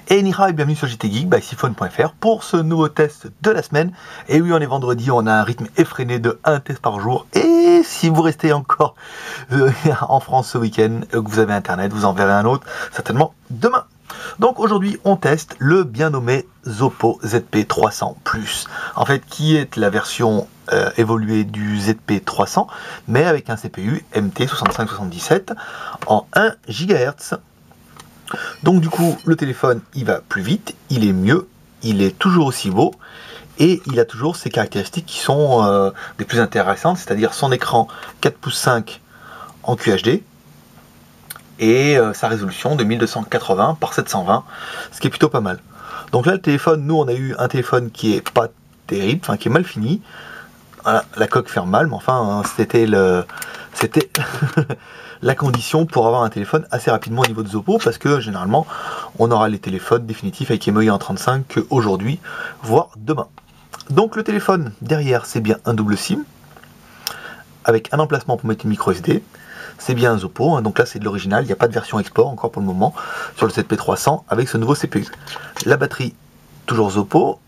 Et Nihao et bienvenue sur JT Geek by Siphon.fr pour ce nouveau test de la semaine. Et oui, on est vendredi, on a un rythme effréné de un test par jour. Et si vous restez encore en France ce week-end, que vous avez internet, vous en verrez un autre certainement demain. Donc aujourd'hui, on teste le bien nommé Zoppo ZP300 Plus. En fait, qui est la version évoluée du ZP300, mais avec un CPU MT6577 en 1 GHz. Donc du coup, le téléphone, il va plus vite, il est mieux, il est toujours aussi beau, et il a toujours ces caractéristiques qui sont des plus intéressantes, c'est-à-dire son écran 4 pouces 5 en QHD, et sa résolution de 1280 par 720, ce qui est plutôt pas mal. Donc là, le téléphone, nous, on a eu un téléphone qui est pas terrible, enfin qui est mal fini. Voilà, la coque ferme mal, mais enfin, hein, c'était la condition pour avoir un téléphone assez rapidement au niveau de Zoppo, parce que généralement, on aura les téléphones définitifs avec EMUI en 35 qu'aujourd'hui, voire demain. Donc le téléphone, derrière, c'est bien un double SIM, avec un emplacement pour mettre une micro SD. C'est bien un Zoppo, hein, donc là c'est de l'original, il n'y a pas de version export encore pour le moment sur le ZP300 avec ce nouveau CPU. La batterie, toujours Zoppo,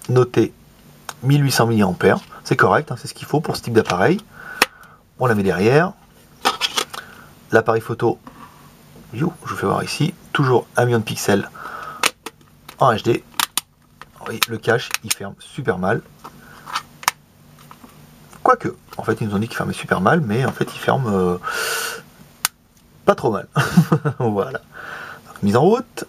notée 1800 mAh, c'est correct, hein, c'est ce qu'il faut pour ce type d'appareil. On la met derrière. L'appareil photo, je vous fais voir ici, toujours 1 million de pixels en HD. Oui, le cache, il ferme super mal. Quoique, en fait, ils nous ont dit qu'il fermait super mal, mais en fait, il ferme pas trop mal. Voilà. Donc, mise en route.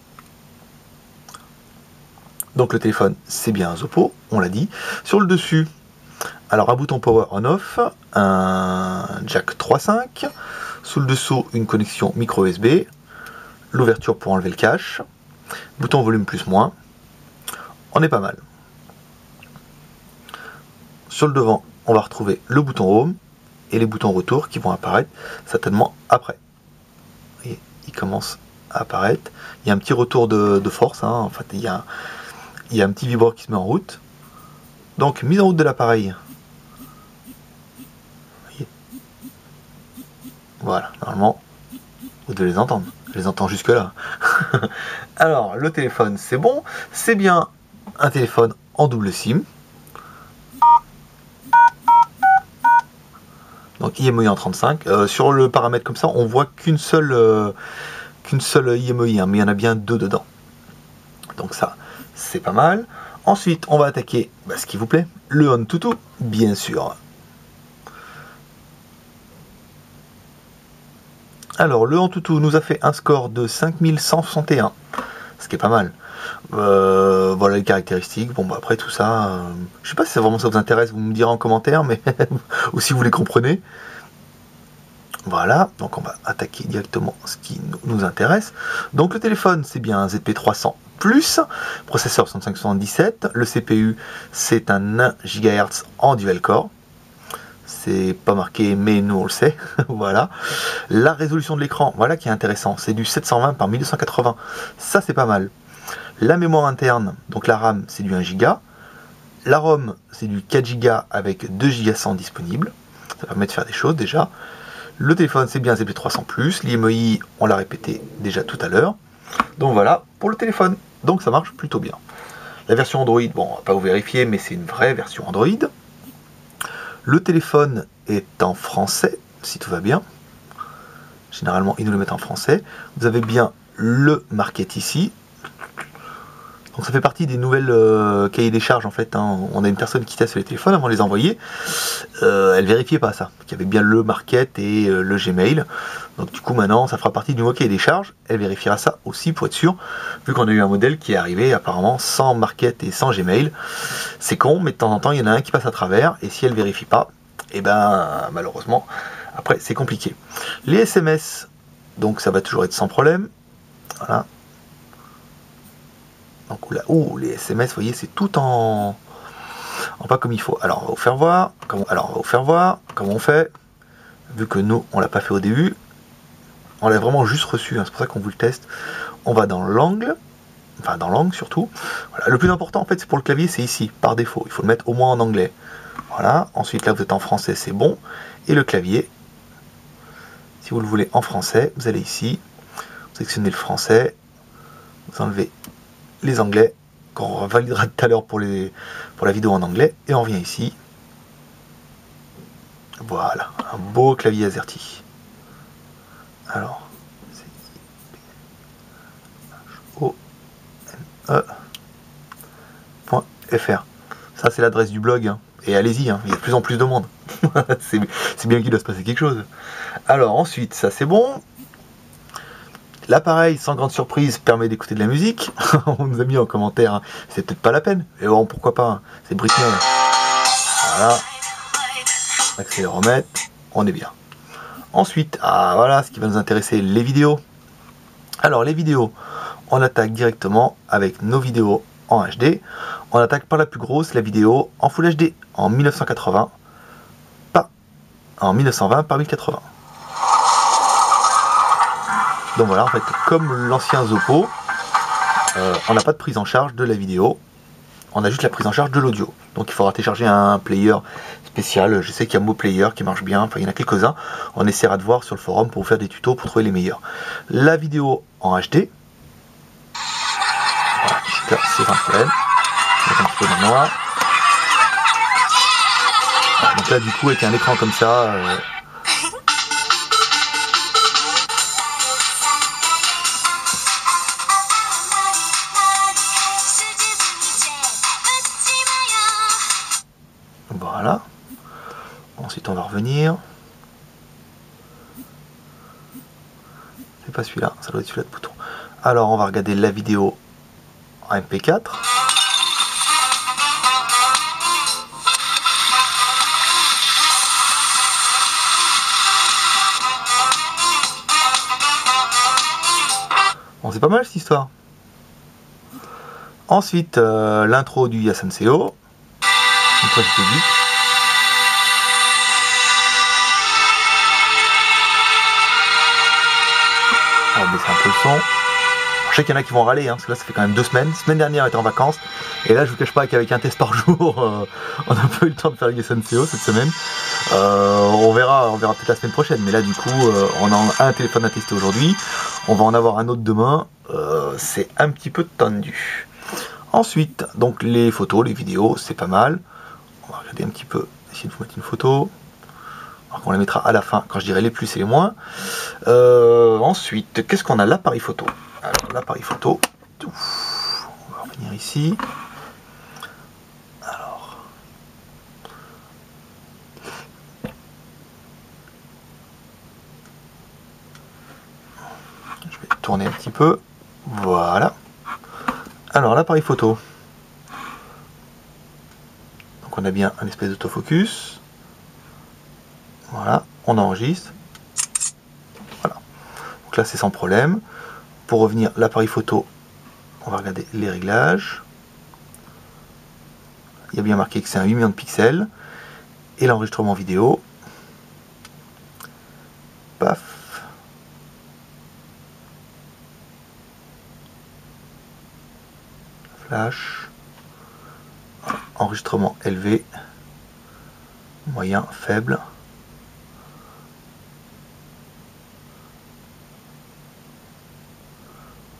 Donc, le téléphone, c'est bien un Zoppo, on l'a dit. Sur le dessus, alors un bouton power on-off, un jack 3.5. Sous le dessous, une connexion micro USB. L'ouverture pour enlever le cache. Bouton volume plus-moins. On est pas mal. Sur le devant, on va retrouver le bouton Home et les boutons retour qui vont apparaître certainement après. Vous voyez, il commence à apparaître. Il y a un petit retour de force. Hein. En fait, il y a un petit vibreur qui se met en route. Donc, mise en route de l'appareil. Voilà, normalement, vous devez les entendre. Je les entends jusque là. Alors, le téléphone, c'est bon. C'est bien un téléphone en double SIM. Donc IMEI en 35. Sur le paramètre comme ça, on voit qu'une seule IMEI, hein, mais il y en a bien deux dedans. Donc ça, c'est pas mal. Ensuite, on va attaquer, ce qui vous plaît, le AnTuTu, bien sûr. Alors, le AnTuTu nous a fait un score de 5161, ce qui est pas mal. Voilà les caractéristiques. Bon, après tout ça, je sais pas si vraiment ça vous intéresse, vous me direz en commentaire, mais ou si vous les comprenez. Voilà, donc on va attaquer directement ce qui nous intéresse. Donc le téléphone, c'est bien un ZP300 Plus, processeur 6577. Le CPU, c'est un 1 GHz en dual core. C'est pas marqué, mais nous on le sait. Voilà. La résolution de l'écran, voilà qui est intéressant, c'est du 720 par 1280. Ça, c'est pas mal. La mémoire interne, donc la RAM, c'est du 1 Go. La ROM, c'est du 4 Go avec 2 Go 100 disponibles. Ça permet de faire des choses déjà. Le téléphone, c'est bien ZP300 Plus. L'IMEI, on l'a répété déjà tout à l'heure. Donc voilà pour le téléphone. Donc ça marche plutôt bien. La version Android, bon, on va pas vous vérifier, mais c'est une vraie version Android. Le téléphone est en français, si tout va bien. Généralement, ils nous le mettent en français. Vous avez bien le market ici. Donc ça fait partie des nouvelles cahiers des charges en fait. Hein. On a une personne qui teste les téléphones avant de les envoyer. Elle vérifiait pas ça. Il y avait bien le market et le Gmail. Donc du coup maintenant ça fera partie du nouveau cahier des charges. Elle vérifiera ça aussi pour être sûr. Vu qu'on a eu un modèle qui est arrivé apparemment sans market et sans Gmail. C'est con, mais de temps en temps il y en a un qui passe à travers. Et si elle vérifie pas, et ben malheureusement après c'est compliqué. Les SMS, donc ça va toujours être sans problème. Voilà. Donc là, les SMS, vous voyez, c'est tout en pas comme il faut. Alors on va vous faire voir. Comment on fait. Vu que nous, on l'a pas fait au début, on l'a vraiment juste reçu. Hein, c'est pour ça qu'on vous le teste. On va dans l'angle, enfin dans l'angle surtout. Voilà. Le plus important en fait, c'est pour le clavier, c'est ici par défaut. Il faut le mettre au moins en anglais. Voilà. Ensuite là, vous êtes en français, c'est bon. Et le clavier, si vous le voulez en français, vous allez ici, vous sélectionnez le français, vous enlevez les anglais, qu'on validera tout à l'heure pour la vidéo en anglais, et on vient ici. Voilà, un beau clavier AZERTY. Alors, c'est HONE.fr. Ça, c'est l'adresse du blog, hein. Et allez-y, hein, il y a de plus en plus de monde. c'est bien qu'il doit se passer quelque chose. Alors, ensuite, ça c'est bon. L'appareil, sans grande surprise, permet d'écouter de la musique. On nous a mis en commentaire, hein, c'est peut-être pas la peine, mais bon, pourquoi pas, hein, c'est Britney. Voilà. Accéléromètre, on est bien. Ensuite, voilà ce qui va nous intéresser, les vidéos. Alors, les vidéos, on attaque directement avec nos vidéos en HD. On attaque par la plus grosse, la vidéo en Full HD, en 1980, pas en 1920 par 1080. Donc voilà, en fait, comme l'ancien Zopo, on n'a pas de prise en charge de la vidéo, on a juste la prise en charge de l'audio. Donc il faudra télécharger un player spécial. Je sais qu'il y a MoPlayer qui marche bien, enfin il y en a quelques-uns. On essaiera de voir sur le forum pour vous faire des tutos pour trouver les meilleurs. La vidéo en HD, voilà, c'est un problème. Un petit peu dans le noir. Voilà, donc là du coup avec un écran comme ça, voilà. Ensuite on va revenir. C'est pas celui-là, ça doit être celui-là de bouton. Alors on va regarder la vidéo en MP4. Bon, c'est pas mal cette histoire. Ensuite, l'intro du Yasenseo. Une fois que dit. On va baisser un peu le son. Je sais qu'il y en a qui vont râler, hein, parce que là ça fait quand même 2 semaines. Semaine dernière, on était en vacances. Et là, je vous cache pas qu'avec un test par jour, on n'a pas eu le temps de faire le Yasenseo cette semaine. On verra peut-être la semaine prochaine. Mais là, du coup, on a un téléphone à tester aujourd'hui. On va en avoir un autre demain. C'est un petit peu tendu. Ensuite, donc les photos, les vidéos, c'est pas mal. On va regarder un petit peu, essayer de vous mettre une photo. Alors qu'on la mettra à la fin, quand je dirai les plus et les moins. Ensuite, qu'est-ce qu'on a? L'appareil photo. Alors, l'appareil photo, on va revenir ici. Alors, je vais tourner un petit peu. Voilà. Alors, l'appareil photo. Donc, on a bien un espèce d'autofocus. Voilà, on enregistre. Voilà. Donc là, c'est sans problème. Pour revenir, l'appareil photo, on va regarder les réglages. Il y a bien marqué que c'est un 8 millions de pixels. Et l'enregistrement vidéo. Paf. Flash. Enregistrement élevé. Moyen, faible.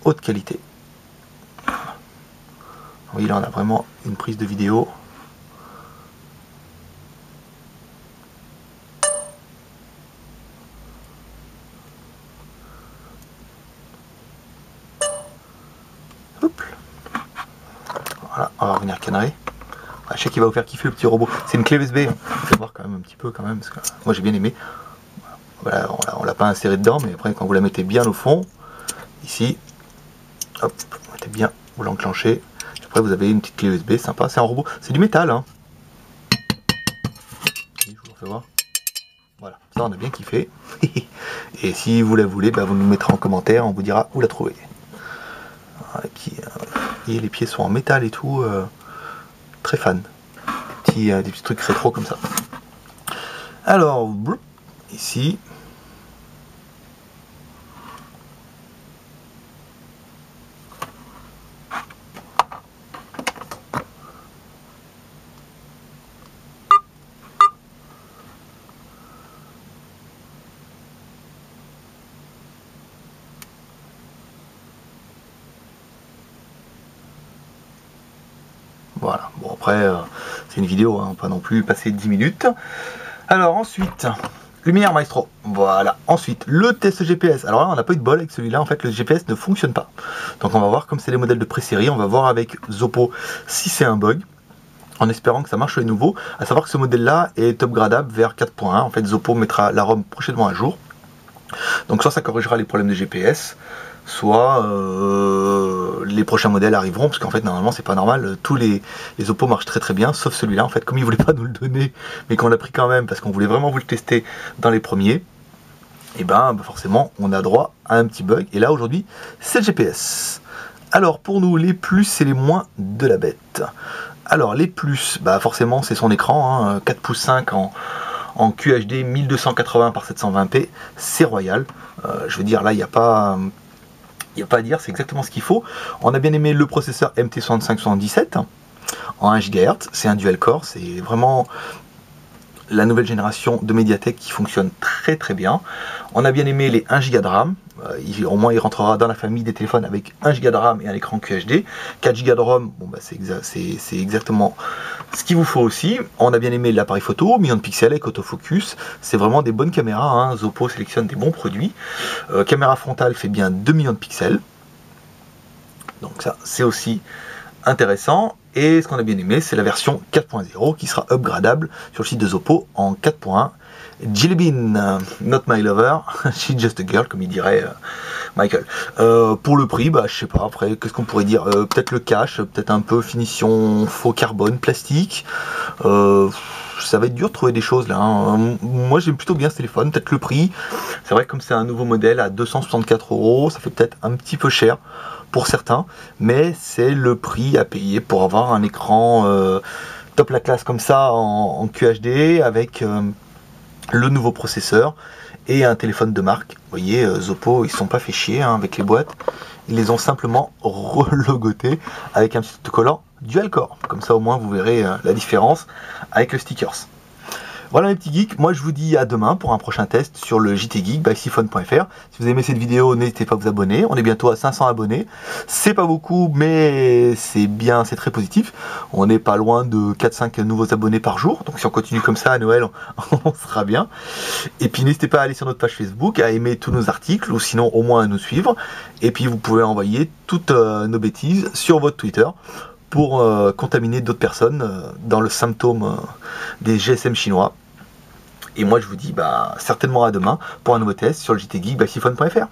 Haute qualité. Oui, là on a vraiment une prise de vidéo. Hop. Voilà, on va revenir cadrer. Je sais qu'il va vous faire kiffer le petit robot. C'est une clé USB. On peut voir quand même un petit peu quand même, parce que moi j'ai bien aimé. Voilà, on l'a pas inséré dedans, mais après quand vous la mettez bien au fond, ici, hop, vous mettez bien, vous l'enclenchez. Après vous avez une petite clé USB sympa. C'est un robot, c'est du métal, hein. Je vous le refais voir. Voilà, ça on a bien kiffé. Et si vous la voulez, bah, vous nous mettrez en commentaire, on vous dira où la trouver. Et les pieds sont en métal et tout, très fan. Des petits trucs rétro comme ça. Alors, ici. Voilà, bon après c'est une vidéo, hein, pas non plus passer 10 minutes. Alors ensuite, Lumière Maestro, voilà. Ensuite, le test GPS. Alors là, on n'a pas eu de bol avec celui-là, en fait le GPS ne fonctionne pas. Donc on va voir, comme c'est les modèles de pré-série, on va voir avec Zoppo si c'est un bug, en espérant que ça marche sur les nouveaux. À savoir que ce modèle-là est upgradable vers 4.1. En fait, Zoppo mettra la ROM prochainement à jour. Donc soit ça corrigera les problèmes de GPS, soit les prochains modèles arriveront, parce qu'en fait normalement c'est pas normal, tous les Oppo marchent très très bien, sauf celui-là en fait, comme ils voulaient pas nous le donner, mais qu'on a pris quand même, parce qu'on voulait vraiment vous le tester dans les premiers, et ben forcément on a droit à un petit bug, et là aujourd'hui c'est le GPS. Alors pour nous les plus et les moins de la bête. Alors les plus, bah forcément c'est son écran, hein, 4 pouces 5 en QHD 1280 par 720p, c'est royal. Je veux dire, là, il n'y a pas à dire, c'est exactement ce qu'il faut. On a bien aimé le processeur MT6577 en 1 GHz, c'est un dual core, c'est vraiment la nouvelle génération de Mediatek qui fonctionne très très bien. On a bien aimé les 1 Go de RAM, au moins il rentrera dans la famille des téléphones avec 1 Go de RAM et un écran QHD. 4 Go de ROM, bon, bah, c'est exactement ce qu'il vous faut aussi. On a bien aimé l'appareil photo, millions de pixels avec autofocus, c'est vraiment des bonnes caméras, hein. Zoppo sélectionne des bons produits. Caméra frontale fait bien 2 millions de pixels, donc ça c'est aussi intéressant. Et ce qu'on a bien aimé, c'est la version 4.0 qui sera upgradable sur le site de Zoppo en 4.1. Jelly Bean, not my lover, she's just a girl, comme il dirait Michael. Pour le prix, bah je sais pas, après, qu'est-ce qu'on pourrait dire, peut-être le cache, peut-être un peu finition faux carbone, plastique. Ça va être dur de trouver des choses là, hein. Moi j'aime plutôt bien ce téléphone, peut-être le prix. C'est vrai que comme c'est un nouveau modèle à 264 €, ça fait peut-être un petit peu cher pour certains, mais c'est le prix à payer pour avoir un écran top la classe comme ça en QHD avec le nouveau processeur et un téléphone de marque. Vous voyez, Zoppo, ils ne sont pas fait chier, hein, avec les boîtes, ils les ont simplement relogotés avec un petit autocollant dual core. Comme ça au moins vous verrez la différence avec le stickers. Voilà mes petits geeks, moi je vous dis à demain pour un prochain test sur le JT Geek by Siphon.fr. Si vous avez aimé cette vidéo, n'hésitez pas à vous abonner, on est bientôt à 500 abonnés. C'est pas beaucoup, mais c'est bien, c'est très positif. On n'est pas loin de 4-5 nouveaux abonnés par jour, donc si on continue comme ça à Noël, on sera bien. Et puis n'hésitez pas à aller sur notre page Facebook, à aimer tous nos articles, ou sinon au moins à nous suivre. Et puis vous pouvez envoyer toutes nos bêtises sur votre Twitter pour contaminer d'autres personnes dans le symptôme des GSM chinois. Et moi je vous dis bah certainement à demain pour un nouveau test sur le JT Geek by Siphon.fr.